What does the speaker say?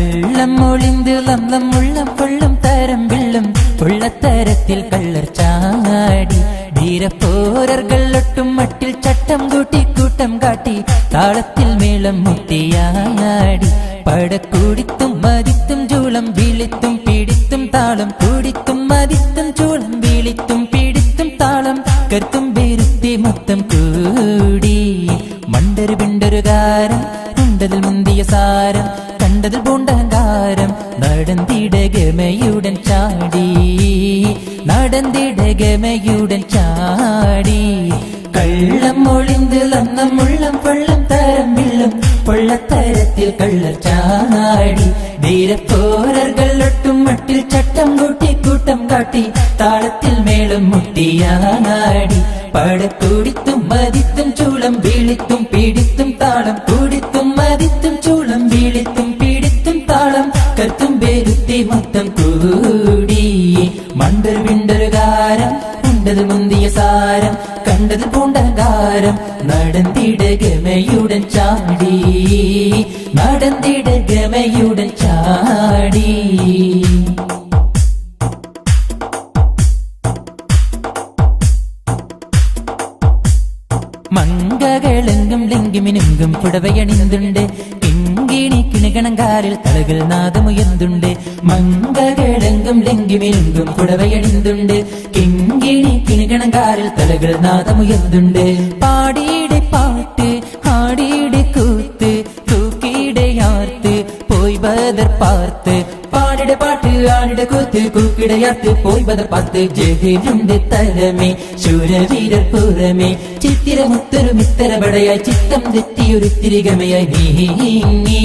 കള്ളം ഒളിന്ത് ലംലം ഉള്ളം കൊള്ളും തരം വിള്ളും ഉള്ളത്തരത്തിൽ കള്ളർ ചാടി ധീരപ്പോരകൾ ഒട്ടും മട്ടിൽ ചട്ടം കൂട്ടി കൂട്ടം കാട്ടി താളത്തിൽ മേളം മുട്ടിയാടി പടക്കൂടിത്തും മതിത്തും ചൂളം വീളിത്തും പീഡിത്തും താളം കൂടിത്തും മതിത്തും ചൂളം വീളിത്തും പീഡിത്തും താളം കരുത്തും പേരുത്തി മൊത്തം കൂടി മണ്ടൊരു പിണ്ടൊരു കാരം ഉണ്ടതിൽ മുന്തിയ സാരം കണ്ടതിൽ പൂണ്ടഹങ്കാരം നടന്തിടകമയുടൻ ചാടി നടന്തിടകമയുടൻ ചാടി കള്ളം ഒളിന്ത് ലന്നം ഉള്ളം കൊള്ളം തരം വിള്ളും പൊള്ളത്തരത്തിൽ കള്ളർ ചാടി ധീരപ്പോരകൾ ഒട്ടും മട്ടിൽ ചട്ടം കൂട്ടി കൂട്ടം കാട്ടി താളത്തിൽ മേളം മുട്ടിയാടി പടക്കൂടിത്തും മതിത്തും ചൂളം വീളിത്തും പീഡിത്തും താളം കൂടിത്തും മതിത്തും ചൂളം വീളിത്തും പീഡിത്തും താളം കത്തും പേരുത്തി മൊത്തം കൂടി മണ്ടൊരു പിണ്ടൊരു കാരം ഉണ്ടത് മുന്തിയ സാരം കണ്ടത് പൂണ്ടകാരം നടന്തിടകമയുടൻ ചാടി നടന്തിടകമയുടൻ ചാടി മങ്കകളെങ്കും ലിംഗിമിനുങ്കും പുടവയണിന്തുണ്ട് കിങ്കിണി കിണുകണങ്കാരിൽ തലകൾ നാദമുയർന്നുണ്ട് മങ്കകളെങ്കും ലിംഗിമിനുങ്കും പുടവയണിന്തുണ്ട് കിങ്കിണി കിണുകണങ്കാരിൽ തലകൾ നാദമുയർന്നുണ്ട് പാടിയുടെ പാട്ട് ആടിയുടെ കൂത്ത് തൂക്കിയുടെ ആർത്ത് പോയി ബദർ പാർത്ത് പാടിയുടെ പാട്ട് ആടിയുടെ കൂത്ത് കൂക്കിടയാർത്ത് പോയി ബദർ പാർത്ത് ജഹലുണ്ട് തലമേ ശൂരവീരർ പുറമേ ചിത്തിരമുത്തൊരു മിത്തരപടയായി ചിത്തം തെറ്റിയൊരു തിരികമയായി നീ